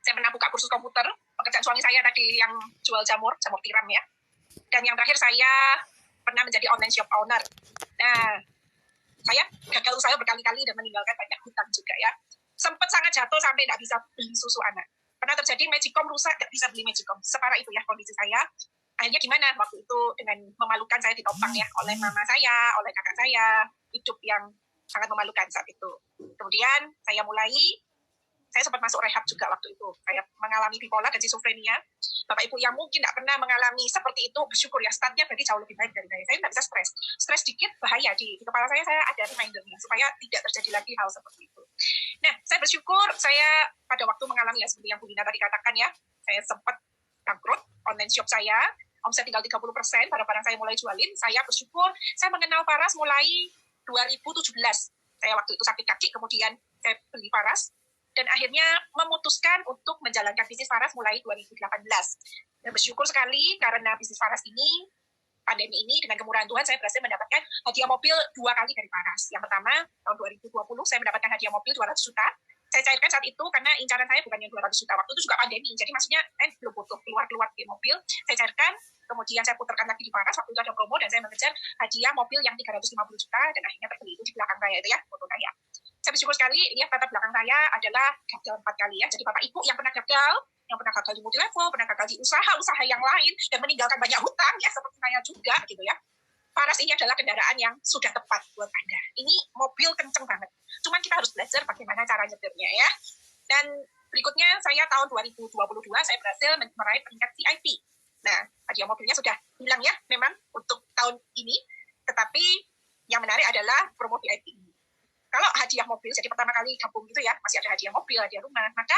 Saya pernah buka kursus komputer, pekerjaan suami saya tadi yang jual jamur tiram ya. Dan yang terakhir saya pernah menjadi online shop owner. Nah, saya gagal usaha berkali-kali dan meninggalkan banyak hutang juga ya. Sempat sangat jatuh sampai nggak bisa beli susu anak. Pernah terjadi Magicom rusak, nggak bisa beli Magicom. Separah itu ya kondisi saya. Akhirnya gimana waktu itu dengan memalukan saya ditopang ya oleh mama saya, oleh kakak saya. Hidup yang sangat memalukan saat itu. Kemudian saya sempat masuk rehab juga waktu itu. Saya mengalami bipolar dan schizophrenia. Bapak Ibu yang mungkin tidak pernah mengalami seperti itu, bersyukur ya, startnya berarti jauh lebih baik dari saya. Saya tidak bisa stres. Stres dikit bahaya. Di kepala saya ada remindernya supaya tidak terjadi lagi hal seperti itu. Nah, saya bersyukur saya pada waktu mengalami ya seperti yang Bu Dina tadi katakan ya, saya sempat bangkrut online shop saya, omset tinggal 30%, barang-barang saya mulai jualin. Saya bersyukur saya mengenal Paras mulai 2017. Saya waktu itu sakit kaki, kemudian saya beli Paras, dan akhirnya memutuskan untuk menjalankan bisnis Paras mulai 2018. Dan bersyukur sekali karena bisnis Paras ini, pandemi ini dengan kemurahan Tuhan, saya berhasil mendapatkan hadiah mobil 2 kali dari Paras. Yang pertama, tahun 2020, saya mendapatkan hadiah mobil 200 juta. Saya cairkan saat itu karena incaran saya bukan yang 200 juta. Waktu itu juga pandemi, jadi maksudnya belum butuh keluar di mobil. Saya cairkan, kemudian saya putarkan lagi di Paras, waktu itu ada promo, dan saya mengejar hadiah mobil yang 350 juta, dan akhirnya terbeli itu di belakang saya itu ya, foto saya. Saya bersyukur sekali, lihat latar belakang saya adalah gagal 4 kali ya. Jadi Bapak Ibu yang pernah gagal di multilevel, pernah gagal di usaha yang lain, dan meninggalkan banyak hutang ya, seperti saya juga gitu ya. Paras ini adalah kendaraan yang sudah tepat buat Anda. Ini mobil kenceng banget. Cuman kita harus belajar bagaimana cara nyetirnya ya. Dan berikutnya saya tahun 2022 saya berhasil meraih peringkat VIP. Nah, hadiah mobilnya sudah hilang ya memang untuk tahun ini. Tetapi yang menarik adalah promo VIP ini. Kalau hadiah mobil, jadi pertama kali gabung gitu ya, masih ada hadiah mobil, hadiah rumah, maka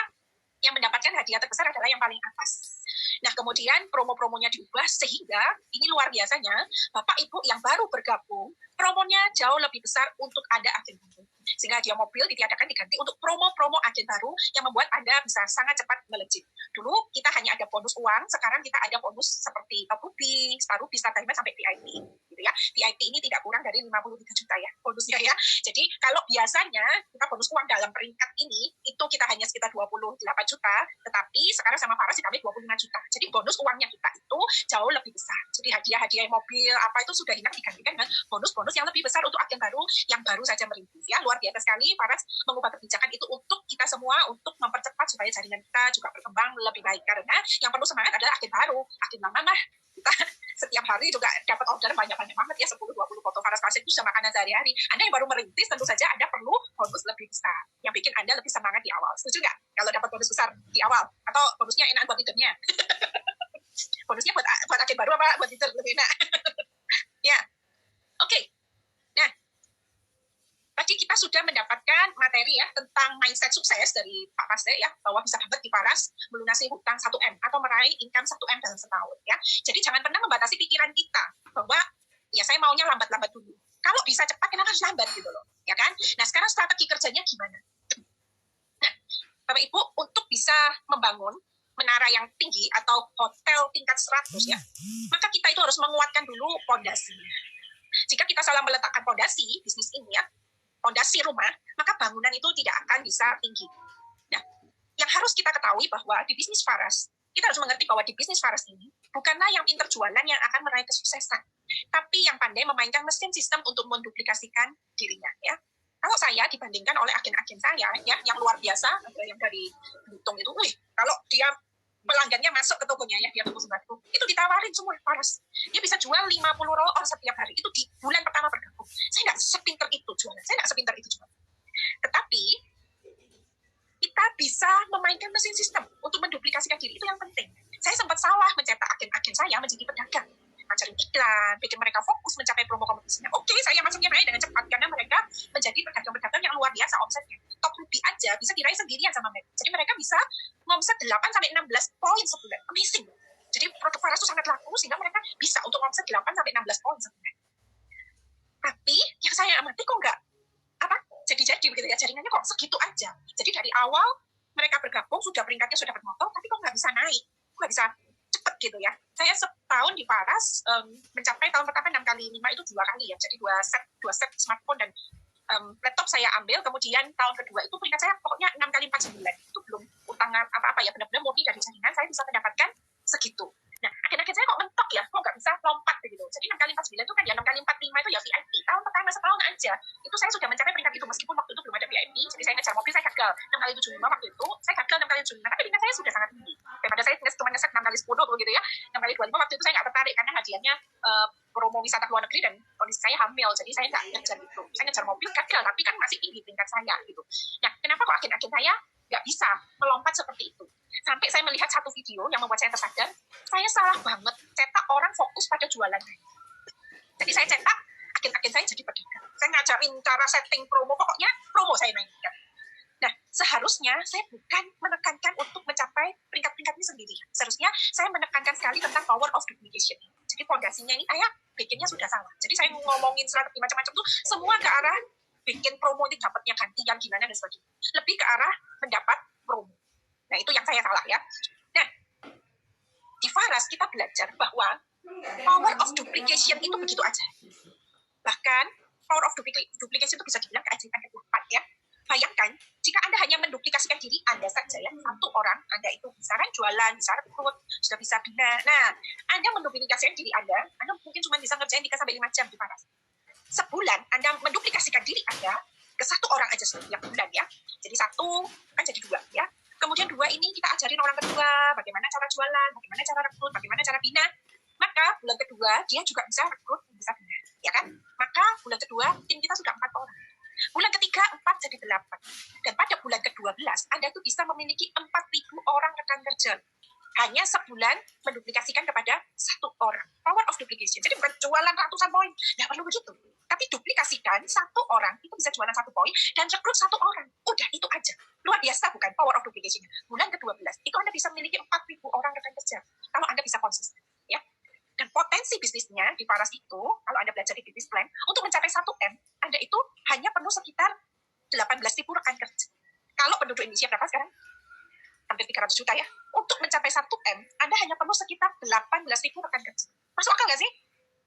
yang mendapatkan hadiah terbesar adalah yang paling atas. Nah, kemudian promo-promonya diubah sehingga ini luar biasanya, Bapak Ibu yang baru bergabung, promonya jauh lebih besar untuk Anda agen baru. Sehingga hadiah mobil ditiadakan diganti untuk promo-promo agen baru yang membuat Anda bisa sangat cepat melejit. Dulu kita hanya ada bonus uang, sekarang kita ada bonus seperti top ruby, star ruby, star diamond, sampai VIP. Gitu ya. VIP ini tidak kurang dari 53 juta ya bonusnya ya. Jadi kalau biasanya kita bonus uang dalam peringkat ini, itu kita hanya sekitar 28 juta, tetapi sekarang sama Paras ditambah 25 juta. Jadi bonus uangnya kita itu jauh lebih besar. Jadi hadiah-hadiah mobil apa itu sudah hilang, digantikan dengan bonus-bonus yang lebih besar untuk agen baru yang baru saja merintis ya. Luar biasa sekali Paras mengubah kebijakan itu untuk kita semua, untuk mempercepat supaya jaringan kita juga berkembang lebih baik. Karena yang perlu semangat adalah agen baru. Agen lama mah kita setiap hari juga dapat order banyak-banyak banget ya, 10-20 foto Paras pasien itu sudah makanan sehari-hari. Anda yang baru merintis tentu saja Anda perlu bonus lebih besar yang bikin Anda lebih semangat di awal. Setuju nggak kalau dapat bonus besar di awal? Atau bonusnya enak buat leadernya? Bonusnya buat agen baru apa buat leader lebih enak? Ya, oke. Nah, tadi kita sudah mendapatkan materi ya tentang mindset sukses dari Pak Pasde ya, bahwa bisa dapat di Paras melunasi hutang 1M atau meraih income 1M dalam setahun ya. Jadi jangan pernah membatasi pikiran kita bahwa ya saya maunya lambat-lambat dulu. Kalau bisa cepat kenapa harus lambat gitu loh, ya kan? Nah, sekarang strategi kerjanya gimana? Nah, Bapak Ibu untuk bisa membangun menara yang tinggi atau hotel tingkat 100 ya, maka kita itu harus menguatkan dulu pondasinya. Jika kita salah meletakkan pondasi bisnis ini ya, pondasi rumah, maka bangunan itu tidak akan bisa tinggi. Nah, yang harus kita ketahui bahwa di bisnis Paras, kita harus mengerti bahwa di bisnis Paras ini, bukanlah yang pintar jualan yang akan meraih kesuksesan, tapi yang pandai memainkan mesin sistem untuk menduplikasikan dirinya. Ya. Kalau saya dibandingkan oleh agen-agen saya, ya, yang luar biasa, ada yang dari Belitung itu, kalau dia pelanggannya masuk ke tokonya ya, dia toko sembako, itu ditawarin semua Paras. Dia bisa jual 50 roll setiap hari, itu di bulan pertama bergabung. Saya nggak sepinter itu jualan, Tetapi, kita bisa memainkan mesin sistem untuk menduplikasikan diri, itu yang penting. Saya sempat salah mencetak agen-agen saya menjadi pedagang. Ngajarin iklan, bikin mereka fokus mencapai promo kompetisinya. Oke, saya masuknya naik dengan cepat, karena mereka menjadi pedagang-pedagang yang luar biasa omsetnya. Top ruby aja bisa diraih sendirian sama mereka. Jadi mereka bisa ngomset 8-16 poin sebulan. Amazing. Jadi produk Paras itu sangat laku, sehingga mereka bisa untuk ngomset 8-16 poin sebulan. Tapi yang saya amati kok nggak jadi begitu ya, jaringannya kok segitu aja. Jadi dari awal mereka bergabung sudah peringkatnya sudah bermotor, tapi kok nggak bisa naik, nggak bisa cepet gitu ya. Saya setahun di Paras mencapai tahun pertama 6 kali 5 itu 2 kali ya, jadi 2 set smartphone dan laptop saya ambil. Kemudian tahun kedua itu peringkat saya pokoknya 6 kali 49, itu belum utang apa ya, benar-benar murni dari jaringan, saya bisa mendapatkan segitu. Nah, agen-agen saya kok mentok ya, kok nggak bisa lompat begitu. Jadi 6 kali 49 itu kan ya 6 kali 45 itu ya VIP. Tahun pertama setahun aja, itu saya sudah mencapai peringkat itu meskipun waktu itu belum ada VIP. Jadi saya ngejar mobil, saya gagal 6 kali 75 waktu itu, saya gagal 6 kali 75, tapi peringkat saya sudah sangat tinggi. Daripada saya cuma ngeset 6 kali 10 begitu ya, 6 kali 25 waktu itu saya nggak tertarik karena hadiahnya promo wisata ke luar negeri dan kondisi saya hamil, jadi saya nggak ngejar itu. Saya ngejar mobil gagal, tapi kan masih tinggi peringkat saya gitu. Nah, kenapa kok agen-agen saya nggak bisa melompat seperti itu? Sampai saya melihat satu video yang membuat saya tersadar, saya salah banget cetak orang fokus pada jualan. Jadi saya cetak agen-agen saya jadi pedagang. Saya ngajarin cara setting promo, pokoknya promo saya mainkan. Nah, seharusnya saya bukan menekankan untuk mencapai peringkat-peringkat ini sendiri. Seharusnya saya menekankan sekali tentang power of duplication. Jadi fondasinya ini saya bikinnya sudah salah. Jadi saya ngomongin strategi macam-macam tuh semua ke arah bikin promo ini dapatnya ganti yang gimana dan sebagainya. Lebih ke arah mendapat promo. Nah, itu yang saya salah ya. Nah, di Faras kita belajar bahwa power of duplication itu begitu aja. Bahkan power of duplication itu bisa dibilang keajaiban keempat ya. Bayangkan, jika Anda hanya menduplikasikan diri Anda saja ya, satu orang, Anda itu bisa kan jualan, bisa rekrut, sudah bisa bina. Nah, Anda menduplikasikan diri Anda mungkin cuma bisa ngerjain 3-5 jam di Faras. Sebulan Anda menduplikasikan diri Anda ke satu orang aja setiap bulan ya. Jadi satu kan jadi dua ya. Kemudian dua ini kita ajarin orang kedua bagaimana cara jualan, bagaimana cara rekrut, bagaimana cara bina. Maka bulan kedua dia juga bisa rekrut, bisa bina, ya kan? Maka bulan kedua tim kita sudah 4 orang. Bulan ketiga 4 jadi 8. Dan pada bulan ke-12 Anda tuh bisa memiliki 4.000 orang rekan kerja. Hanya sebulan menduplikasikan kepada satu orang. Power of duplication. Jadi bukan jualan ratusan poin. Nggak perlu begitu. Tapi duplikasikan satu orang, itu bisa jualan 1 poin, dan rekrut 1 orang. Udah, itu aja. Luar biasa bukan power of duplication. Bulan ke-12, itu Anda bisa memiliki 4.000 orang rekan kerja. Kalau Anda bisa konsisten. Ya. Dan potensi bisnisnya di Faras itu, kalau Anda belajar di business plan, untuk mencapai 1M, Anda itu hanya perlu sekitar 18.000 rekan kerja. Kalau penduduk Indonesia berapa sekarang? Hampir 300 juta ya. Untuk mencapai 1M, Anda hanya perlu sekitar 18.000 rekan kerja. Masuk akal nggak sih?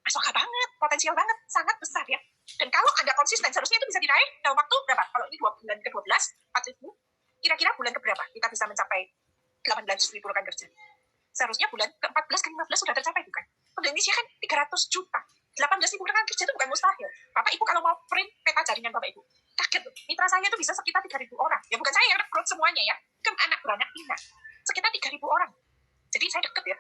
Masuk akal banget, potensial banget, sangat besar ya. Dan kalau Anda konsisten, seharusnya itu bisa diraih dalam waktu berapa? Kalau ini bulan ke-12, 4.000, kira-kira bulan ke-berapa kita bisa mencapai 18.000 rekan kerja? Seharusnya bulan ke-14 ke-15 sudah tercapai, bukan? Penduduk Indonesia kan 300 juta. 18.000 rekan kerja itu bukan mustahil. Bapak Ibu kalau mau print peta jaringan Bapak Ibu, kaget loh. Mitra saya itu bisa sekitar 3.000 orang. Ya bukan saya yang rekrut semuanya ya. Kan anak beranak Ina. Sekitar 3.000 orang. Jadi saya deket ya.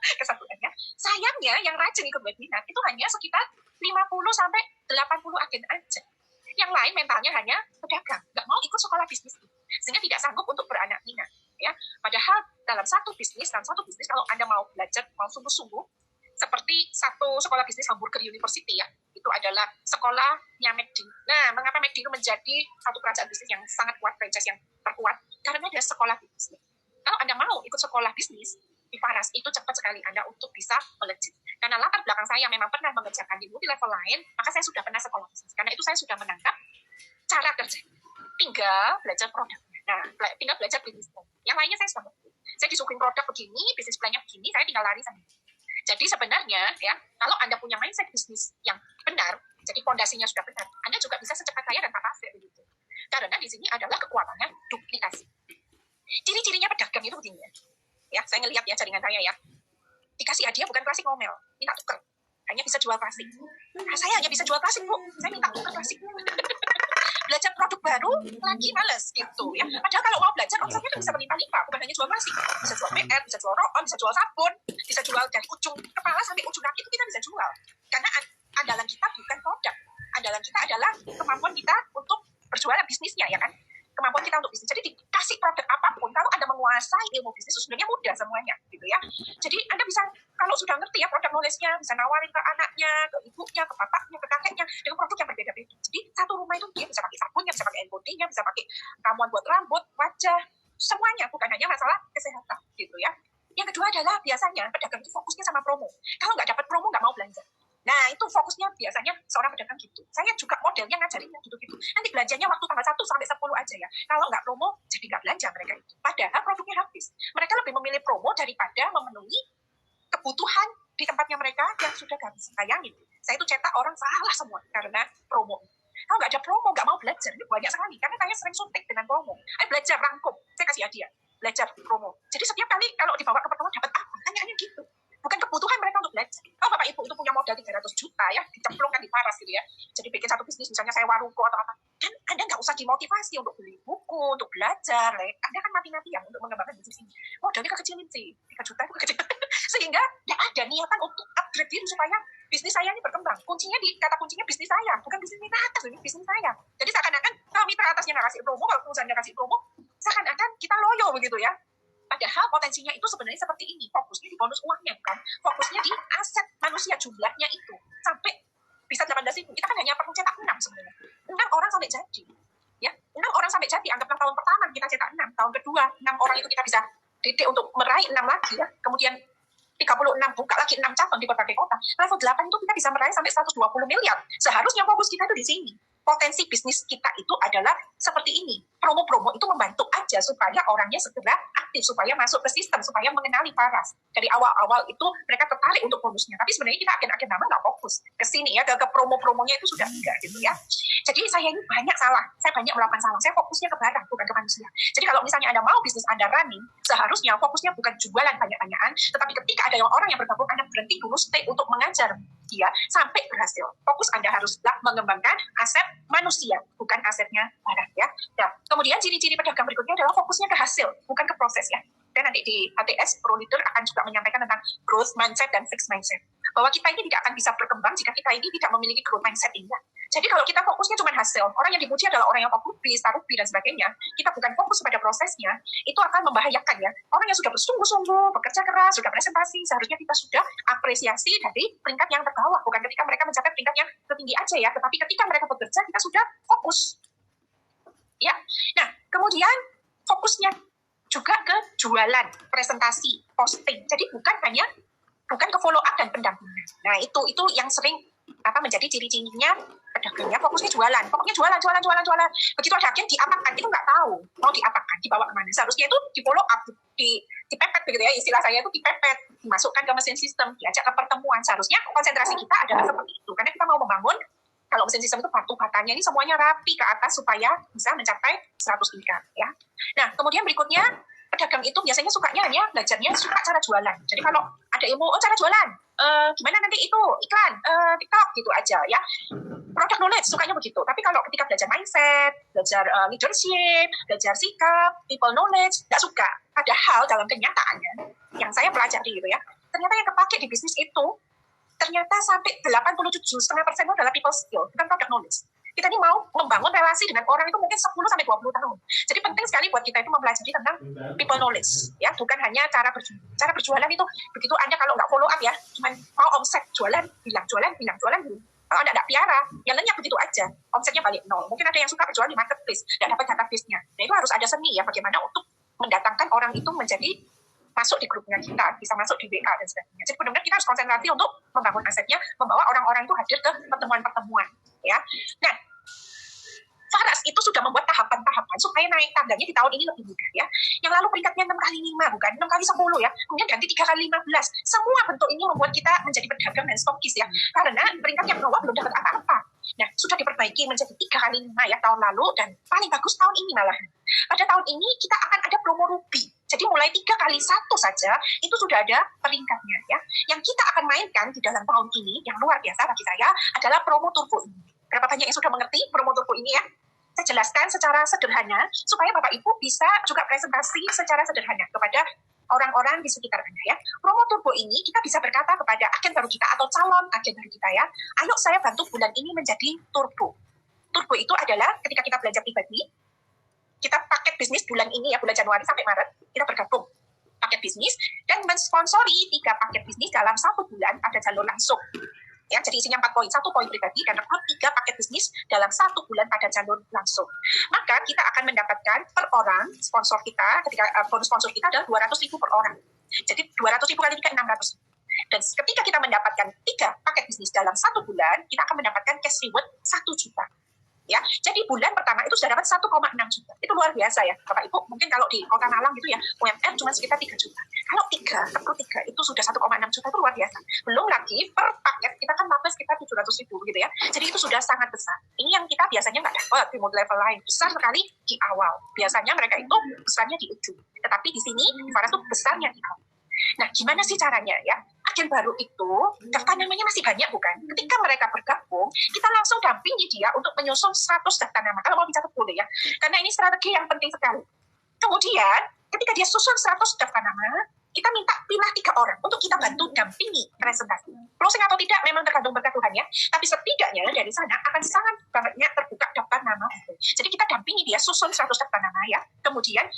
Kesatuannya. Sayangnya yang rajin ikut webinar itu hanya sekitar 50 sampai 80 agen aja. Yang lain mentalnya hanya pedagang. Nggak mau ikut sekolah bisnis. Sehingga tidak sanggup untuk beranak Ina. Ya. Padahal dalam satu bisnis kalau Anda mau belajar, mau sungguh-sungguh, seperti satu sekolah bisnis Hamburger University ya, itu adalah sekolahnya McD. Nah, mengapa McD itu menjadi satu kerajaan bisnis yang sangat kuat, franchise yang terkuat? Karena dia sekolah bisnis. Kalau Anda mau ikut sekolah bisnis di Faras, itu cepat sekali Anda untuk bisa melejit. Karena latar belakang saya memang pernah mengerjakan di multi level lain, maka saya sudah pernah sekolah bisnis. Karena itu saya sudah menangkap cara kerja. Tinggal belajar produknya. Nah, tinggal belajar bisnis plan. Yang lainnya saya sudah ngerti. Saya disuguhin produk begini, bisnis plan-nya begini, saya tinggal lari sama. Jadi sebenarnya ya, kalau Anda punya mindset bisnis yang benar, jadi fondasinya sudah benar, Anda juga bisa secepat saya dan Pak Pasir begitu. Karena di sini adalah kekuatannya duplikasi. Ciri-cirinya pedagang itu begini ya. Saya ngelihat ya jaringan saya ya. Dikasih hadiah bukan klasik ngomel, minta tuker. Hanya bisa jual klasik. Nah, saya hanya bisa jual klasik, Bu. Saya minta tuker klasik. Belajar produk baru lagi males gitu ya. Padahal kalau mau belajar omsetnya kan bisa berlimpah-limpah, bukan hanya jual klasik. Bisa jual PR, bisa jual roll-on, bisa jual sabun, bisa jual dari ujung kepala sampai ujung kaki itu kita bisa jual. Karena andalan kita bukan produk. Andalan kita adalah kemampuan kita untuk berjualan bisnisnya ya kan. Kemampuan kita untuk bisnis. Jadi dikasih produk apapun, kalau Anda menguasai ilmu bisnis, sebenarnya mudah semuanya gitu ya. Jadi Anda bisa, kalau sudah ngerti ya produk knowledge-nya, bisa nawarin ke anaknya, ke ibunya, ke bapaknya, ke kakeknya, dengan produk yang berbeda-beda. Jadi satu rumah itu dia bisa pakai sabunnya, bisa pakai hand body-nya, bisa pakai ramuan buat rambut, wajah, semuanya, bukan hanya masalah kesehatan gitu ya. Yang kedua adalah biasanya pedagang itu fokusnya sama promo. Kalau nggak dapat promo, nggak mau belanja. Nah, itu fokusnya biasanya seorang pedagang gitu. Saya juga modelnya ngajarinnya gitu-gitu. Nanti belanjanya waktu tanggal 1 sampai 10 aja ya. Kalau nggak promo, jadi nggak belanja mereka itu. Padahal produknya habis. Mereka lebih memilih promo daripada memenuhi kebutuhan di tempatnya mereka yang sudah habis. Bayangin, saya itu cetak orang salah semua karena promo. Kalau nggak ada promo, nggak mau belajar. Ini banyak sekali. Karena saya sering suntik dengan promo. Ayo belajar, rangkum. Saya kasih hadiah. belajar promo. Jadi setiap kali kalau dibawa ke pertemuan dapat apa? Tanyaannya gitu. Bukan kebutuhan mereka untuk belajar. Oh Bapak Ibu itu punya modal 300 juta ya, dicemplungkan di paras gitu ya. Jadi bikin satu bisnis, misalnya saya waruko atau apa. Kan Anda nggak usah dimotivasi untuk beli buku, untuk belajar. Anda kan mati-matian untuk mengembangkan bisnis ini. Modalnya kekecilin sih, 3 juta itu kecil. Sehingga nggak ada niatan untuk upgrade diri supaya bisnis saya ini berkembang. Kata kuncinya bisnis saya, bukan bisnis mitra atas, ini bisnis saya. Jadi seakan-akan kalau mitra atasnya nggak kasih promo, kalau perusahaannya kasih promo, seakan-akan kita loyo begitu ya. Padahal potensinya itu sebenarnya seperti ini. Fokusnya di bonus uangnya, bukan. Fokusnya di aset manusia, jumlahnya itu. Sampai bisa 18 ribu. Kita kan hanya perlu cetak 6 sebenarnya. 6 orang sampai jadi. Ya, 6 orang sampai jadi. Anggaplah tahun pertama kita cetak 6. Tahun kedua, 6 orang itu kita bisa didik untuk meraih 6 lagi ya. Kemudian 36, buka lagi 6 cabang di berbagai kota. Level 8 itu kita bisa meraih sampai 120 miliar. Seharusnya fokus kita itu di sini. Potensi bisnis kita itu adalah seperti ini. Promo-promo itu membantu aja supaya orangnya segera aktif, supaya masuk ke sistem, supaya mengenali paras. Dari awal-awal itu mereka tertarik untuk bonusnya. Tapi sebenarnya kita agen-agen nama nggak fokus ke sini ya, ke promo-promonya itu sudah enggak gitu ya. Jadi saya ini banyak salah, saya banyak melakukan salah. Saya fokusnya ke barang, bukan ke manusia. Jadi kalau misalnya Anda mau bisnis Anda running, seharusnya fokusnya bukan jualan banyak-banyakan, tetapi ketika ada orang yang bergabung, Anda berhenti dulu, stay untuk mengajar dia sampai berhasil. Fokus Anda haruslah mengembangkan aset manusia, bukan asetnya barang ya. Nah, kemudian ciri-ciri pedagang berikutnya adalah fokusnya ke hasil, bukan ke proses ya. Dan nanti di ATS Pro Leader akan juga menyampaikan tentang growth mindset dan fixed mindset. Bahwa kita ini tidak akan bisa berkembang jika kita ini tidak memiliki growth mindset ini. Jadi kalau kita fokusnya cuma hasil, orang yang dipuji adalah orang yang fokus, taruhi dan sebagainya, kita bukan fokus pada prosesnya, itu akan membahayakan ya. Orang yang sudah bersungguh-sungguh, bekerja keras, sudah presentasi, seharusnya kita sudah apresiasi dari peringkat yang terbawah, bukan ketika mereka mencapai peringkat yang tertinggi aja ya, tetapi ketika mereka bekerja, kita sudah fokus. Ya, nah kemudian fokusnya juga ke jualan, presentasi, posting. Jadi bukan ke follow up dan pendampingan. Nah itu yang sering menjadi ciri-cirinya pedagangnya, fokusnya jualan. Pokoknya jualan. Begitu ada agen diapakan, itu nggak tahu mau diapakan, dibawa kemana. Seharusnya itu di follow up, dipepet begitu ya, istilah saya itu dipepet, dimasukkan ke mesin sistem, diajak ke pertemuan. Seharusnya konsentrasi kita adalah seperti itu, karena kita mau membangun, kalau mesin sistem itu batu-batanya ini semuanya rapi ke atas supaya bisa mencapai 100 tingkat ya. Nah kemudian berikutnya, pedagang itu biasanya sukanya hanya belajarnya suka cara jualan. Jadi kalau ada ilmu, cara jualan, gimana nanti itu iklan, TikTok gitu aja ya. Product knowledge sukanya begitu. Tapi kalau ketika belajar mindset, belajar leadership, belajar sikap, people knowledge, nggak suka. Padahal dalam kenyataannya, yang saya pelajari gitu ya, ternyata yang kepake di bisnis itu ternyata sampai 87,5% itu adalah people skill, bukan product knowledge. Kita ini mau membangun relasi dengan orang itu mungkin 10-20 tahun. Jadi penting sekali buat kita itu mempelajari tentang people knowledge, ya, bukan hanya cara berjualan. Cara berjualan itu begitu Anda kalau nggak follow up ya, cuma mau omset jualan, bilang jualan. Kalau Anda nggak piara, ya lenyap begitu aja, omsetnya balik nol. Mungkin ada yang suka berjualan di marketplace, nggak dapat database-nya. Nah itu harus ada seni ya, bagaimana untuk mendatangkan orang itu menjadi masuk di grupnya kita, bisa masuk di WA dan sebagainya. Jadi benar-benar kita harus konsentrasi untuk membangun asetnya, membawa orang-orang itu hadir ke pertemuan-pertemuan. Ya, nah, Faras itu sudah membuat tahapan-tahapan supaya naik tangganya di tahun ini lebih mudah ya. Yang lalu peringkatnya 6 kali 5, bukan 6 kali 10 ya. Kemudian ganti 3 kali 15. Semua bentuk ini membuat kita menjadi pedagang dan stokis ya. Karena peringkat yang bawah belum dapat apa-apa. Nah, sudah diperbaiki menjadi 3 kali 5 ya tahun lalu, dan paling bagus tahun ini malahan. Pada tahun ini kita akan ada promo Ruby. Jadi mulai 3 kali 1 saja itu sudah ada peringkatnya ya. Yang kita akan mainkan di dalam tahun ini yang luar biasa bagi saya adalah promo turbo ini. Berapa banyak yang sudah mengerti promo turbo ini ya? Saya jelaskan secara sederhana supaya Bapak Ibu bisa juga presentasi secara sederhana kepada orang-orang di sekitar Anda ya. Promo turbo ini kita bisa berkata kepada agen baru kita atau calon agen baru kita ya, ayo saya bantu bulan ini menjadi turbo. Turbo itu adalah ketika kita belanja pribadi, kita paket bisnis bulan ini ya, bulan Januari sampai Maret, kita bergabung paket bisnis dan mensponsori 3 paket bisnis dalam 1 bulan, ada jalur langsung. Ya, jadi isinya 4 poin, 1 poin pribadi dan rekrut 3 paket bisnis dalam 1 bulan pada jalur langsung. Maka kita akan mendapatkan per orang sponsor kita, ketika bonus sponsor kita adalah 200.000 per orang. Jadi 200.000 kali 3, 600. Dan ketika kita mendapatkan 3 paket bisnis dalam 1 bulan, kita akan mendapatkan cash reward 1 juta. Ya, jadi bulan pertama itu sudah dapat 1,6 juta. Itu luar biasa ya, Bapak Ibu. Mungkin kalau di Kota Malang gitu ya, UMR cuma sekitar 3 juta. Kalau 3 itu sudah 1,6 juta, itu luar biasa. Belum lagi per paket kita kan dapat sekitar 700.000 gitu ya. Jadi itu sudah sangat besar. Ini yang kita biasanya nggak dapat di level lain. Besar sekali di awal. Biasanya mereka itu besarnya di ujung. Tetapi di sini di Faras itu besarnya di awal. Nah, gimana sih caranya ya? Agen baru itu, daftar namanya masih banyak bukan? Ketika mereka bergabung, kita langsung dampingi dia untuk menyusun 100 daftar nama. Kalau mau dicatat boleh ya, karena ini strategi yang penting sekali. Kemudian, ketika dia susun 100 daftar nama, kita minta pilih 3 orang untuk kita bantu dampingi presentasi. Closing atau tidak memang tergantung berkat Tuhan ya, tapi setidaknya dari sana akan sangat bangetnya terbuka daftar nama. Jadi kita dampingi dia susun 100 daftar nama ya, kemudian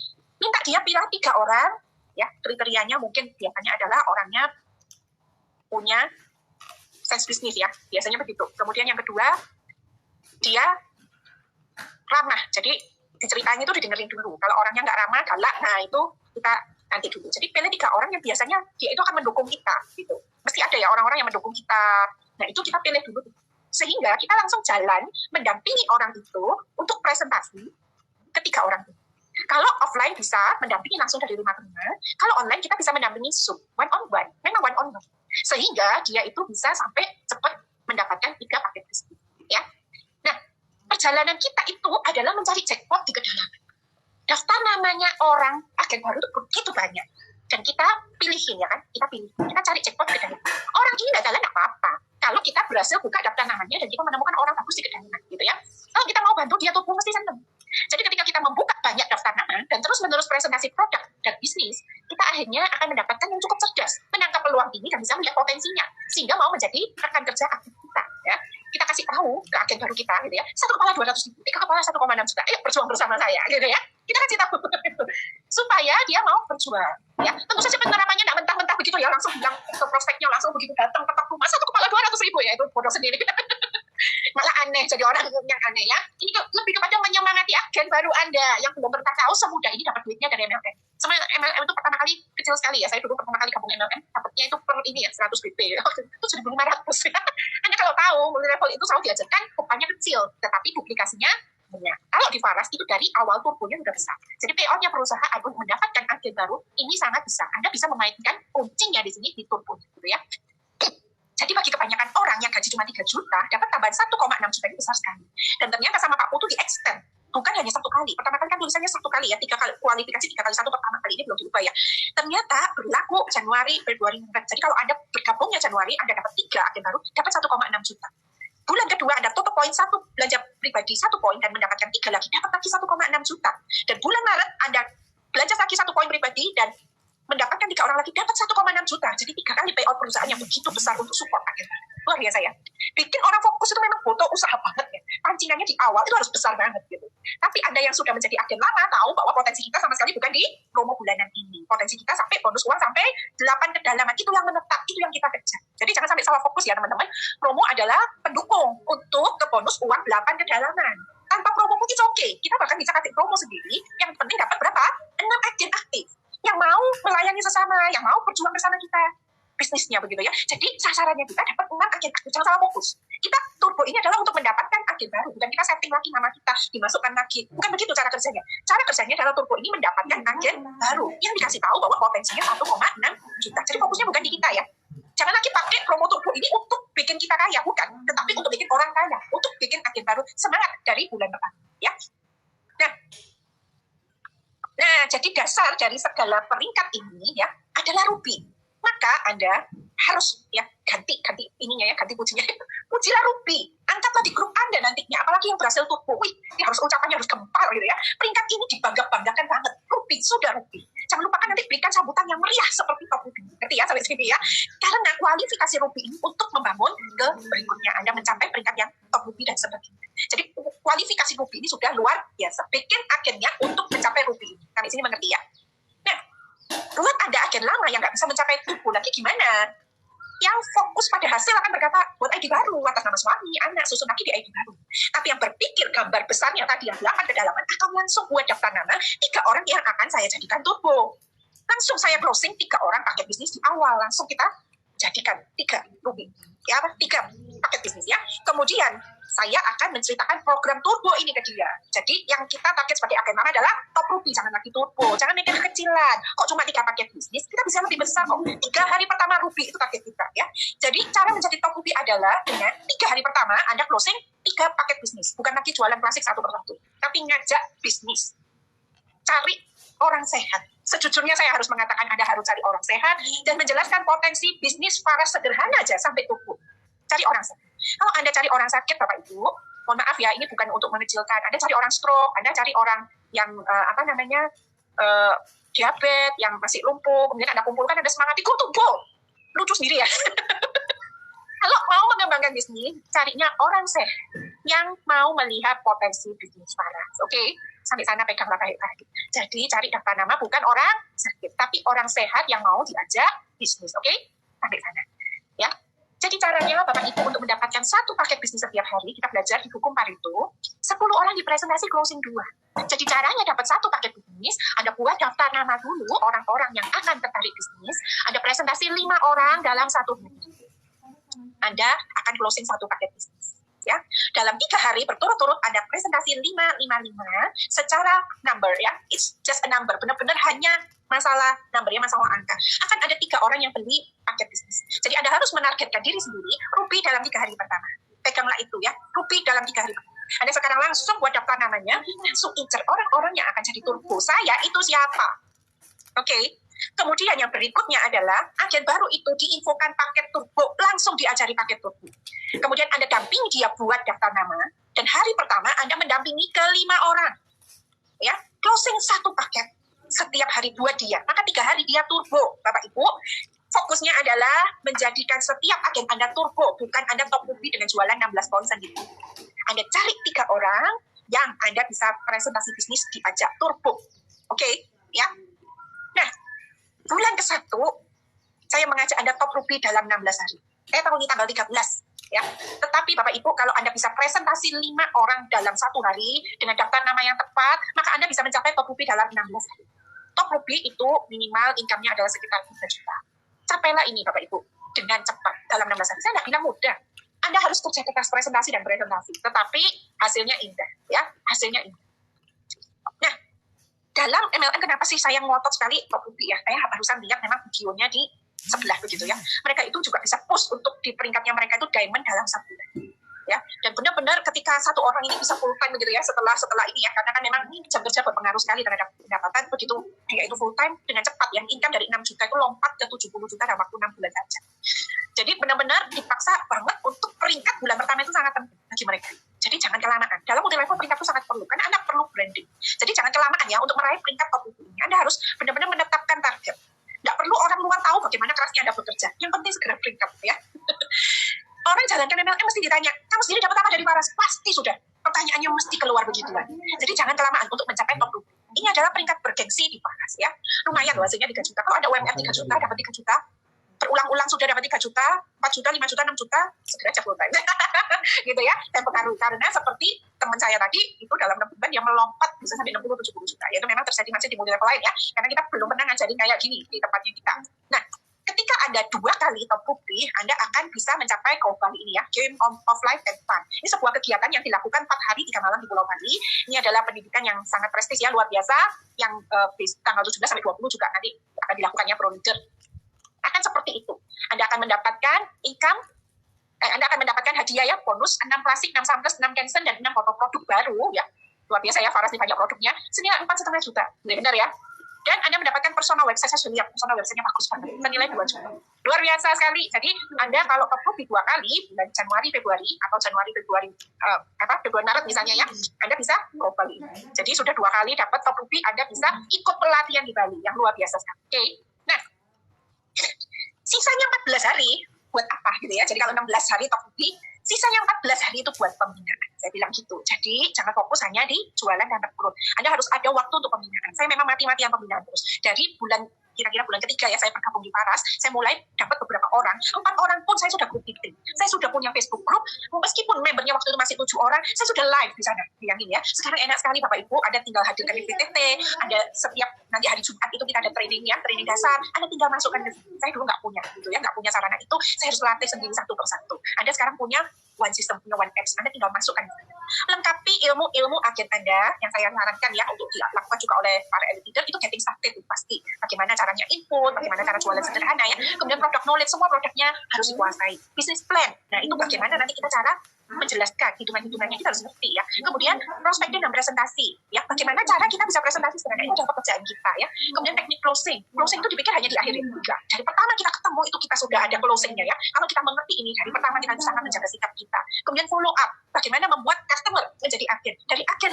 minta dia pilih 3 orang, ya kriterianya mungkin biasanya adalah orangnya punya sense bisnis ya, biasanya begitu. Kemudian yang kedua, dia ramah, jadi diceritain itu didengerin dulu. Kalau orangnya nggak ramah, galak, nah itu kita nanti dulu. Jadi pilih 3 orang yang biasanya dia itu akan mendukung kita gitu. Mesti ada ya orang-orang yang mendukung kita. Nah itu kita pilih dulu. Sehingga kita langsung jalan mendampingi orang itu untuk presentasi ke 3 orang itu. Kalau offline bisa mendampingi langsung dari rumah ke rumah. Kalau online kita bisa mendampingi Zoom, one on one. Memang one on one. Sehingga dia itu bisa sampai cepat mendapatkan 3 paket tersebut. Ya. Nah, perjalanan kita itu adalah mencari jackpot di kedalaman. Daftar namanya orang agen baru itu begitu banyak. Dan kita pilihin ya kan, kita pilih. Kita cari jackpot di kedalaman. Orang ini nggak jalan apa-apa. Kalau kita berhasil buka daftar namanya dan kita menemukan orang bagus di kedalaman, gitu ya. Kalau kita mau bantu dia tuh mesti seneng. Jadi ketika kita membuka banyak daftar nama dan terus-menerus presentasi produk dan bisnis, kita akhirnya akan mendapatkan yang cukup cerdas, menangkap peluang ini dan bisa melihat potensinya, sehingga mau menjadi rekan kerja aktif kita. Ya. Kita kasih tahu ke agen baru kita, gitu ya, 1 kepala 200.000, 3 kepala 1,6 juta, ayo berjuang bersama saya, gitu ya. Kita kasih tahu supaya dia mau berjuang. Ya, tentu saja penerapannya tidak mentah-mentah begitu ya, langsung bilang ke prospeknya langsung begitu datang tetap rumah 1 kepala 200.000 ya, itu bodoh sendiri. Malah aneh, jadi orang yang aneh ya. Ini lebih kepada menyemangati agen baru Anda yang belum pernah tahu semudah ini dapat duitnya dari MLM. Sama MLM itu pertama kali kecil sekali ya. Saya dulu pertama kali gabung MLM, dapatnya itu per ini ya 100 BP. Itu 1.500. Anda kalau tahu multi level itu selalu diajarkan upahnya kecil, tetapi duplikasinya banyak. Kalau di Faras itu dari awal turbonya sudah besar. Jadi payout-nya perusahaan untuk mendapatkan agen baru ini sangat besar. Anda bisa memainkan kuncinya di sini di turbo, gitu ya. Jadi bagi kebanyakan orang yang gaji cuma 3 juta, dapat tambahan 1,6 juta ini besar sekali. Dan ternyata sama Pak Putu di extend. Bukan hanya 1 kali. Pertama kali kan tulisannya 1 kali ya, 3 kali kualifikasi 3 kali 1 pertama kali ini belum diubah ya. Ternyata berlaku Januari, Februari, Maret. Jadi kalau Anda bergabungnya Januari, Anda dapat 3 agen baru, dapat 1,6 juta. Bulan kedua Anda top poin 1 belanja pribadi 1 poin dan mendapatkan 3 lagi, dapat lagi 1,6 juta. Dan bulan Maret Anda belanja lagi 1 poin pribadi dan mendapatkan 3 orang lagi, dapat 1,6 juta. Jadi 3 kali payout perusahaan yang begitu besar untuk support agen baru. Luar biasa ya. Bikin orang fokus itu memang butuh usaha banget ya. Pancingannya di awal itu harus besar banget gitu. Tapi Anda yang sudah menjadi agen lama tahu bahwa potensi kita sama sekali bukan di promo bulanan ini. Potensi kita sampai bonus uang sampai 8 kedalaman. Itu yang menetap, itu yang kita kejar. Jadi jangan sampai salah fokus ya teman-teman. Promo adalah pendukung untuk ke bonus uang 8 kedalaman. Tanpa promo mungkin oke. Kita bahkan bisa kasih promo sendiri. Yang penting dapat berapa? 6 agen aktif. Yang mau melayani sesama, yang mau berjuang bersama kita. Bisnisnya begitu ya. Jadi sasarannya kita dapat 6 agen aktif. Jangan salah fokus. Kita turbo ini adalah untuk mendapatkan agen baru. Bukan kita setting lagi nama kita, dimasukkan lagi. Bukan begitu cara kerjanya. Cara kerjanya adalah turbo ini mendapatkan agen baru. Yang dikasih tahu bahwa potensinya 1,6 juta. Jadi fokusnya bukan di kita ya. Jangan lagi pakai promo turbo ini untuk bikin kita kaya. Bukan. Tetapi untuk bikin orang kaya. Untuk bikin agen baru. Semangat dari bulan depan. Ya. Nah, jadi dasar dari segala peringkat ini ya adalah Ruby. Maka Anda harus ya ganti ininya ya, ganti pujinya. Pujilah Ruby. Angkatlah di grup Anda nantinya, apalagi yang berhasil turbo. Wih, ini harus ucapannya harus gempar gitu ya. Peringkat ini dibangga-banggakan banget. Ruby, sudah Ruby. Jangan lupakan nanti berikan sambutan yang meriah seperti top Ruby. Ngerti ya sampai sini ya. Karena kualifikasi Ruby ini untuk membangun ke berikutnya Anda mencapai peringkat yang top Ruby dan sebagainya. Jadi kualifikasi Ruby ini sudah luar biasa. Bikin agennya untuk mencapai Ruby ini. Kami sini mengerti ya. Nah, buat Anda agen lama yang nggak bisa mencapai turbo lagi gimana? Yang fokus pada hasil akan berkata, buat ID baru, atas nama suami, anak, susun lagi di ID baru. Tapi yang berpikir gambar besarnya tadi, yang 8 kedalaman, akan langsung buat daftar nama 3 orang yang akan saya jadikan turbo. Langsung saya closing 3 orang paket bisnis di awal. Langsung kita jadikan 3 Ruby. Ya, 3 paket bisnis ya. Kemudian, saya akan menceritakan program turbo ini ke dia. Jadi yang kita target sebagai agen lama adalah top ruby, jangan lagi turbo, jangan mikir kecilan. Kok cuma 3 paket bisnis, kita bisa lebih besar kok. 3 hari pertama ruby itu target kita ya. Jadi cara menjadi top ruby adalah dengan 3 hari pertama Anda closing 3 paket bisnis. Bukan lagi jualan klasik satu persatu, tapi ngajak bisnis. Cari orang sehat. Sejujurnya saya harus mengatakan Anda harus cari orang sehat dan menjelaskan potensi bisnis para sederhana aja sampai turbo. Cari orang sehat. Kalau Anda cari orang sakit, Bapak Ibu, mohon maaf ya, ini bukan untuk mengecilkan. Anda cari orang stroke, Anda cari orang yang diabetes, yang masih lumpuh, kemudian Anda kumpulkan, Anda semangat, go to go. Lucu sendiri ya. Kalau mau mengembangkan bisnis, carinya orang sehat yang mau melihat potensi bisnis Faras. Oke? Sampai sana peganglah baik-baik. Jadi cari daftar nama bukan orang sakit, tapi orang sehat yang mau diajak bisnis. Oke? Sampai sana. Ya. Jadi caranya Bapak Ibu untuk mendapatkan 1 paket bisnis setiap hari, kita belajar di hukum Pareto, 10 orang di presentasi closing 2. Jadi caranya dapat 1 paket bisnis, Anda buat daftar nama dulu orang-orang yang akan tertarik bisnis, Anda presentasi 5 orang dalam 1 hari. Anda akan closing 1 paket bisnis. Ya, dalam 3 hari berturut-turut Anda presentasi 5 secara number ya, it's just a number, benar-benar hanya masalah number ya, masalah angka. Akan ada 3 orang yang beli paket bisnis. Jadi Anda harus menargetkan diri sendiri, rupiah dalam 3 hari pertama. Peganglah itu ya, rupiah dalam 3 hari pertama. Anda sekarang langsung buat daftar namanya, langsung incer orang-orang yang akan jadi turbo. Saya itu siapa? Oke. Kemudian yang berikutnya adalah agen baru itu diinfokan paket turbo, langsung diajari paket turbo. Kemudian Anda dampingi dia buat daftar nama, dan hari pertama Anda mendampingi ke 5 orang. Ya, closing 1 paket setiap hari buat dia. Maka 3 hari dia turbo, Bapak Ibu. Fokusnya adalah menjadikan setiap agen Anda turbo, bukan Anda top ruby dengan jualan 16 poin sendiri. Anda cari 3 orang yang Anda bisa presentasi bisnis diajak turbo. Oke, ya. Nah, bulan ke-1, saya mengajak Anda top ruby dalam 16 hari. Saya tahu ini tanggal 13. Ya. Tetapi Bapak Ibu, kalau Anda bisa presentasi 5 orang dalam 1 hari, dengan daftar nama yang tepat, maka Anda bisa mencapai top ruby dalam 16 hari. Top ruby itu minimal income-nya adalah sekitar 3 juta. Capailah ini Bapak Ibu, dengan cepat dalam 16 hari. Saya nggak bilang mudah. Anda harus kerja keras presentasi dan presentasi. Tetapi hasilnya indah. Ya, hasilnya indah. Nah, dalam MLM kenapa sih saya ngotot sekali top ruby ya? Saya barusan lihat memang videonya di sebelah begitu ya. Mereka itu juga bisa push untuk di peringkatnya mereka itu diamond dalam 1 bulan. Ya, dan benar-benar ketika 1 orang ini bisa full time begitu ya setelah ini ya, karena kan memang jam kerja berpengaruh sekali terhadap pendapatan, begitu dia itu full time dengan cepat ya, income dari 6 juta itu lompat ke 70 juta dalam waktu 6 bulan saja. Jadi benar-benar dipaksa banget untuk peringkat bulan pertama itu sangat penting bagi mereka. Jadi jangan kelamaan. Dalam multi level peringkat itu sangat perlu, karena Anda perlu branding. Jadi jangan kelamaan ya untuk meraih peringkat top ini. Anda harus benar-benar menetapkan target. Nggak perlu orang luar tahu bagaimana kerasnya Anda bekerja. Yang penting segera peringkat ya. Orang jalankan MLM mesti ditanya, kamu sendiri dapat apa dari Faras? Pasti sudah. Pertanyaannya mesti keluar begituan. Jadi jangan kelamaan untuk mencapai top 20. Ini adalah peringkat bergengsi di Faras ya. Lumayan loh hasilnya 3 juta. Kalau ada UMR 3 juta, dapat 3 juta. Berulang-ulang sudah dapat 3 juta, 4 juta, 5 juta, 6 juta, segera aja full time. Gitu ya. Dan pengaruh. Karena seperti teman saya tadi, itu dalam 6 bulan dia melompat bisa sampai 60-70 juta. Ya, itu memang terjadi masih di multi level lain ya. Karena kita belum pernah ngajarin kayak gini di tempatnya kita. Nah, ketika Anda 2 kali top ruby, Anda akan bisa mencapai Go Bali ini ya, Game of Life and Fun. Ini sebuah kegiatan yang dilakukan 4 hari 3 malam di Pulau Bali. Ini adalah pendidikan yang sangat prestis ya, luar biasa, yang tanggal 17 sampai 20 juga nanti akan dilakukannya pro leader. Akan seperti itu. Anda akan mendapatkan income, Anda akan mendapatkan hadiah ya, bonus 6 klasik, 6 samplers, 6 cancel, dan 6 foto produk baru ya. Luar biasa ya, Faras nih banyak produknya. Senilai 4,5 juta. Benar ya. Dan Anda mendapatkan personal website, saya sudah lihat personal website-nya bagus banget, menilai 2 juta. Luar biasa sekali. Jadi Anda kalau top ruby 2 kali, bulan Januari, Februari, atau Januari, Februari, Februari, Maret misalnya ya, Anda bisa Go Bali. Jadi sudah 2 kali dapat top ruby, Anda bisa ikut pelatihan di Bali, yang luar biasa sekali. Oke. Nah, sisanya 14 hari, buat apa gitu ya. Jadi kalau 16 hari top ruby, sisanya 14 hari itu buat pembinaan. Saya bilang gitu. Jadi jangan fokus hanya di jualan dan rekrut. Anda harus ada waktu untuk pembinaan. Saya memang mati-matian pembinaan terus. Dari bulan kira-kira bulan ketiga ya saya bergabung di Paras, saya mulai dapat beberapa orang, 4 orang pun saya sudah group meeting, saya sudah punya Facebook group, meskipun membernya waktu itu masih 7 orang, saya sudah live di sana, bayangin ya. Sekarang enak sekali Bapak Ibu, ada tinggal hadirkan di VTT, ada setiap nanti hari Jumat itu kita ada training ya, training dasar, Anda tinggal masukkan ke sini. Saya dulu nggak punya gitu ya, nggak punya sarana itu, saya harus latih sendiri satu persatu. Anda sekarang punya one system, punya one apps, Anda tinggal masukkan. Lengkapi ilmu-ilmu agen Anda yang saya sarankan ya untuk dilakukan juga oleh para elite leader, itu getting started pasti. Bagaimana caranya input, bagaimana cara jualan sederhana ya. Kemudian product knowledge, semua produknya harus dikuasai. Business plan, nah itu bagaimana nanti kita cara menjelaskan hitungan-hitungannya kita harus ngerti ya. Kemudian prospecting dan presentasi ya, bagaimana cara kita bisa presentasi sebenarnya itu adalah pekerjaan kita ya. Kemudian teknik closing itu dipikir hanya di akhir enggak. Dari pertama kita ketemu itu kita sudah ada closingnya ya. Kalau kita mengerti ini dari pertama kita sangat menjaga sikap kita. Kemudian follow up, bagaimana membuat customer menjadi agen, dari agen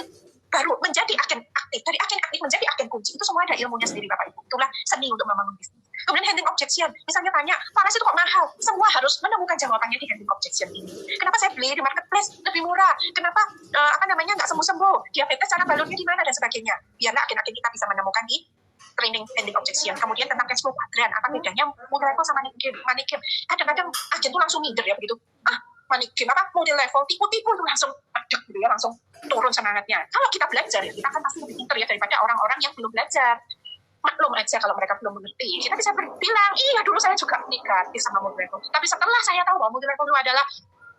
baru menjadi agen aktif, dari agen aktif menjadi agen kunci, itu semua ada ilmunya sendiri Bapak Ibu. Itulah seni untuk membangun bisnis. Kemudian handling objection, misalnya tanya, Paras itu kok mahal? Semua harus menemukan jawabannya di handling objection ini. Kenapa saya beli di marketplace lebih murah? Kenapa nggak sembuh-sembuh? Diabetes cara balurnya di mana dan sebagainya? Biarlah agen-agen kita bisa menemukan di training handling objection. Kemudian tentang cash flow quadrant, apa bedanya multi level sama money game? Kadang-kadang agen tuh langsung minder ya begitu. Money game apa multi level, tipu-tipu itu langsung padek gitu ya, langsung turun semangatnya. Kalau kita belajar ya, kita akan pasti lebih pintar ya daripada orang-orang yang belum belajar. Maklum aja kalau mereka belum mengerti. Kita bisa bilang, iya dulu saya juga negatif sama multi level. Tapi setelah saya tahu bahwa multi level itu adalah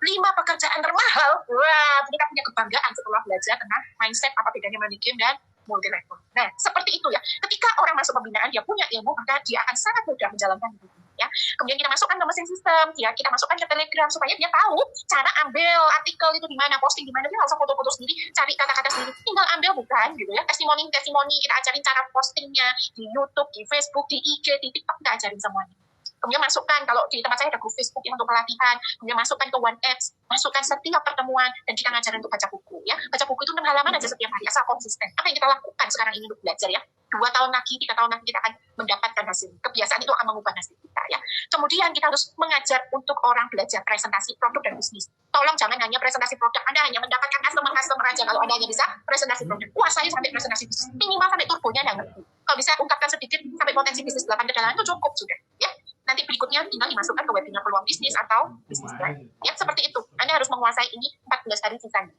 5 pekerjaan termahal, wah, kita punya kebanggaan setelah belajar tentang mindset, apa bedanya money game dan multi level. Nah, seperti itu ya. Ketika orang masuk pembinaan, dia punya ilmu, maka dia akan sangat mudah menjalankan hidupnya. Ya. Kemudian kita masukkan ke mesin sistem, ya, kita masukkan ke Telegram supaya dia tahu cara ambil artikel itu di mana, posting di mana, dia nggak usah foto-foto sendiri, cari kata-kata sendiri, tinggal ambil bukan gitu ya. Testimoni kita ajarin cara postingnya di YouTube, di Facebook, di IG, di TikTok, kita ajarin semuanya. Kemudian masukkan, kalau di tempat saya ada grup Facebook yang untuk pelatihan, kemudian masukkan ke One Apps, masukkan setiap pertemuan, dan kita ngajarin untuk baca buku. Ya. Baca buku itu 6 halaman aja setiap hari, asal konsisten. Apa yang kita lakukan sekarang ini untuk belajar ya. 2 tahun lagi, 3 tahun lagi kita akan mendapatkan hasil. Kebiasaan itu akan mengubah nasib kita ya. Kemudian kita harus mengajar untuk orang belajar presentasi produk dan bisnis. Tolong jangan hanya presentasi produk, Anda hanya mendapatkan customer aja. Kalau Anda hanya bisa presentasi produk, kuasai sampai presentasi bisnis. Minimal sampai turbonya Anda ngerti. Kalau bisa ungkapkan sedikit sampai potensi bisnis 8 kedalangan itu cukup sudah ya. Nanti berikutnya tinggal dimasukkan ke webinar peluang bisnis atau bisnis plan. Ya, seperti itu. Anda harus menguasai ini 14 hari sisanya.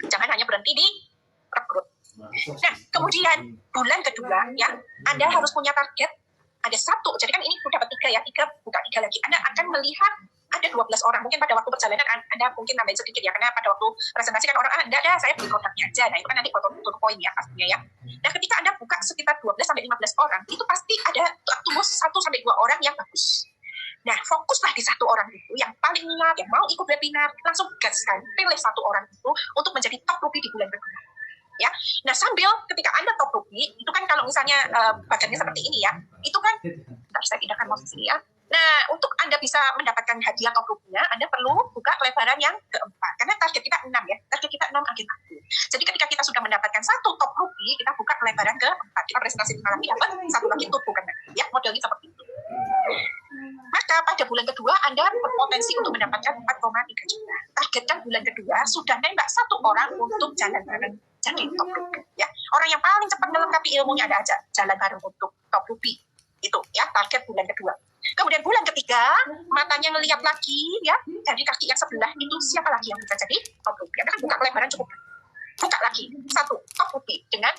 Jangan hanya berhenti di rekrut. Nah, kemudian bulan kedua, ya, Anda harus punya target. Ada 1, jadi kan ini sudah dapat 3 ya, 3 buka 3 lagi. Anda akan melihat ada 12 orang. Mungkin pada waktu perjalanan Anda mungkin nambahin sedikit ya, karena pada waktu presentasi kan orang, enggak ada, saya beli produknya aja. Nah, itu kan nanti foto poin ya pastinya ya. Nah, ketika Anda buka sekitar 12-15 orang, itu pasti ada tumbuh 1-2 orang yang bagus. Nah, fokuslah di 1 orang itu, yang paling niat, yang mau ikut webinar, langsung gaskan, pilih 1 orang itu untuk menjadi top ruby di bulan kedua. Ya, nah sambil ketika Anda top ruby, itu kan kalau misalnya bagiannya seperti ini ya, itu kan, saya pindahkan posisi ya. Nah, untuk Anda bisa mendapatkan hadiah top rupiah, Anda perlu buka lebaran yang keempat. Karena target kita 6 ya, target kita 6 agen aktif. Jadi ketika kita sudah mendapatkan 1 top rupiah, kita buka lebaran keempat. Kita presentasi 5 lagi, dapat 1 lagi tutup kan. Ya, modelnya seperti itu. Maka pada bulan kedua Anda berpotensi untuk mendapatkan 4,3 juta. Targetkan bulan kedua sudah nembak 1 orang untuk jalan bareng jadi top ruby. Ya, orang yang paling cepat melengkapi ilmunya ada aja jalan bareng untuk top ruby. Itu ya target bulan kedua. Kemudian bulan ketiga matanya ngelihat lagi ya dari kaki yang sebelah itu siapa lagi yang bisa jadi top ruby. Anda kan buka lebaran cukup. Buka lagi 1 top ruby dengan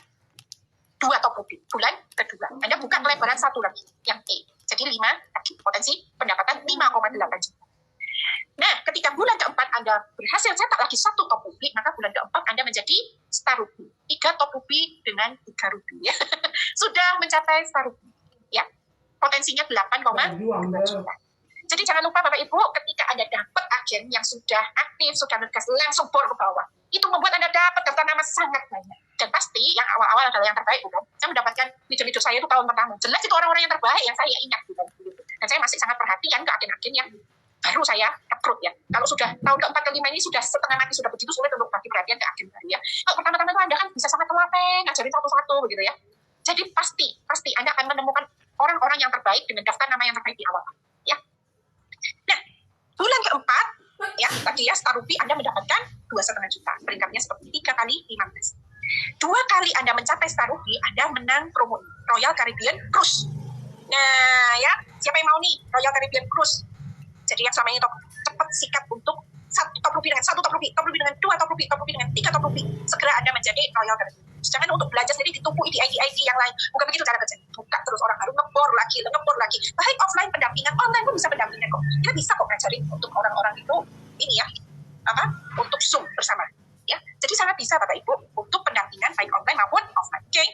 2 top ruby. Bulan kedua Anda buka lebaran 1 lagi yang A. Jadi 5 lagi potensi pendapatan 5,8 juta. Nah, ketika bulan keempat Anda berhasil cetak lagi 1 top ruby, maka bulan keempat Anda menjadi star ruby. 3 top ruby dengan 3 ruby ya. Sudah mencapai star ruby. Ya. Potensinya 8,2 juta. Jadi jangan lupa Bapak Ibu, ketika Anda dapat agen yang sudah aktif, sudah ngegas, langsung bor ke bawah. Itu membuat Anda dapat daftar nama sangat banyak. Dan pasti yang awal-awal adalah yang terbaik, bukan? Saya mendapatkan leader-leader saya itu tahun pertama. Jelas itu orang-orang yang terbaik yang saya ingat. Bukan? Dan saya masih sangat perhatian ke agen-agen yang baru saya rekrut ya. Kalau sudah tahun ke-4 ke-5 ini sudah setengah mati, sudah begitu sulit untuk bagi perhatian ke agen baru ya. Kalau pertama-tama itu Anda kan bisa sangat telaten, ngajarin satu-satu begitu ya. Jadi pasti Anda akan menemukan orang-orang yang terbaik dengan daftar nama yang terbaik di awal. Ya. Nah, bulan keempat, ya tadi ya star ruby Anda mendapatkan 2,5 juta. Peringkatnya seperti 3 kali 15. 2 kali Anda mencapai star ruby, Anda menang promo Royal Caribbean Cruise. Nah, ya, siapa yang mau nih Royal Caribbean Cruise? Jadi yang selama ini cepat sikat untuk top rupiah dengan 1 top rupiah dengan 2 top rupiah dengan 3 top rupiah. Segera Anda menjadi Royal Caribbean. Jangan untuk belanja sendiri ditumpuk di ID yang lain. Bukan begitu cara kerja. Buka terus orang baru ngebor lagi. Baik offline pendampingan, online pun bisa pendampingan kok. Kita bisa kok ngajarin untuk orang-orang itu ini ya, untuk Zoom bersama. Ya, jadi sangat bisa Bapak Ibu untuk pendampingan baik online maupun offline. Oke.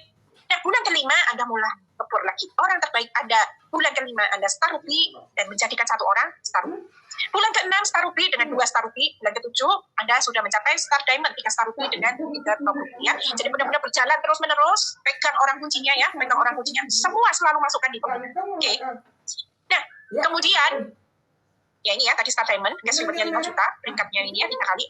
Nah, bulan kelima Anda mulai ngebor lagi. Orang terbaik Anda bulan kelima Anda star rupiah dan menjadikan satu orang star rupiah. Bulan ke-6 star rupiah dengan 2 star rupiah. Bulan ke-7 Anda sudah mencapai star diamond 3 star rupiah dengan 3 top rupiah. Jadi benar-benar berjalan terus-menerus. Pegang orang kuncinya ya. Pegang orang kuncinya. Semua selalu masukkan di bawah. Oke. Nah, kemudian ya ini ya tadi star diamond. Gas rewardnya 5 juta. Peringkatnya ini ya 3 kali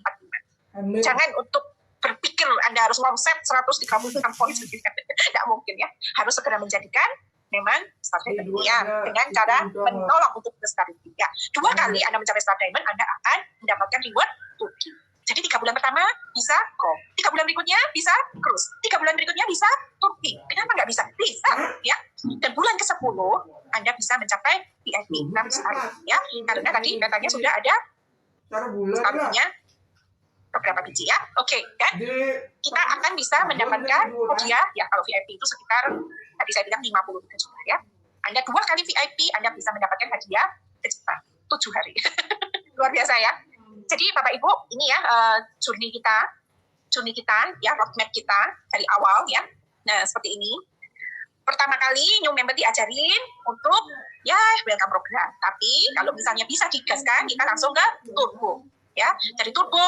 45. Jangan untuk berpikir Anda harus omset 136 poin. Tidak mungkin ya. Harus segera menjadikan memang star diamond ya, dengan cara menolong untuk ke star diamond ya. 2 kali Anda mencapai star diamond, Anda akan mendapatkan reward Turki. Jadi 3 bulan pertama bisa go, 3 bulan berikutnya bisa cruise, 3 bulan berikutnya bisa Turki. Kenapa nggak bisa? Bisa ya. Dan bulan ke-10 Anda bisa mencapai VIP 6 star ya. Karena tadi datanya sudah ada startnya beberapa biji ya. Oke, dan kita akan bisa mendapatkan hadiah ya, kalau VIP itu sekitar tadi saya bilang 50 juta ya. Anda 2 kali VIP Anda bisa mendapatkan hadiah ke Jepang 7 hari. Luar biasa ya. Jadi Bapak Ibu, ini ya journey kita ya, roadmap kita dari awal ya. Nah, seperti ini. Pertama kali new member diajarin untuk ya welcome program. Tapi kalau misalnya bisa digaskan, kita langsung ke turbo. Ya, dari turbo,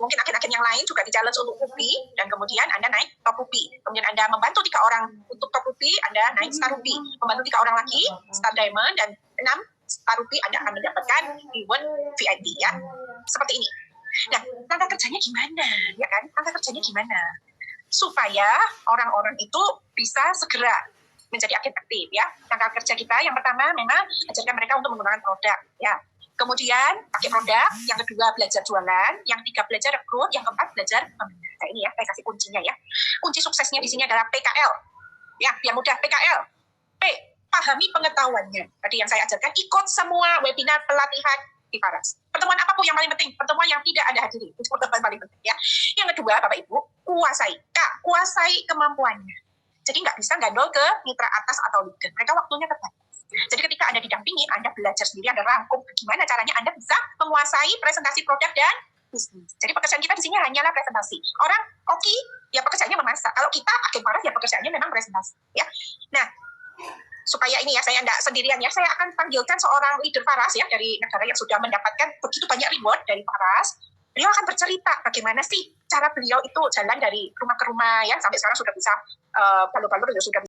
mungkin akhir-akhir yang lain juga di challenge untuk rupi, dan kemudian Anda naik top rupi. Kemudian Anda membantu 3 orang untuk top rupi, Anda naik star rupi. Membantu 3 orang lagi, star diamond, dan 6 star rupi Anda akan mendapatkan reward VIP ya. Seperti ini. Nah, langkah kerjanya gimana? Ya kan? Langkah kerjanya gimana? Supaya orang-orang itu bisa segera menjadi agen aktif ya. Langkah kerja kita yang pertama memang ajarkan mereka untuk menggunakan produk ya. Kemudian pakai produk, yang kedua belajar jualan, yang ketiga belajar rekrut, yang keempat belajar memenang. Nah ini ya, saya kasih kuncinya ya. Kunci suksesnya di sini adalah PKL. Ya, biar mudah PKL. P, pahami pengetahuannya. Tadi yang saya ajarkan, ikut semua webinar pelatihan di Faras. Pertemuan apapun yang paling penting, pertemuan yang tidak Anda hadiri. Itu pertemuan paling penting ya. Yang kedua, Bapak Ibu, kuasai. Kuasai kemampuannya. Jadi nggak bisa gandol ke mitra atas atau leader. Mereka waktunya terbatas. Jadi ketika Anda didampingi, Anda belajar sendiri, Anda rangkum gimana caranya Anda bisa menguasai presentasi produk dan bisnis. Jadi pekerjaan kita di sini hanyalah presentasi. Orang koki, ya pekerjaannya memasak. Kalau kita agen Faras, ya pekerjaannya memang presentasi. Ya. Nah, supaya ini ya, saya tidak sendirian ya, saya akan panggilkan seorang leader Faras ya, dari negara yang sudah mendapatkan begitu banyak reward dari Faras. Beliau akan bercerita bagaimana sih cara beliau itu jalan dari rumah ke rumah ya, sampai sekarang sudah bisa, balu-balu sudah bisa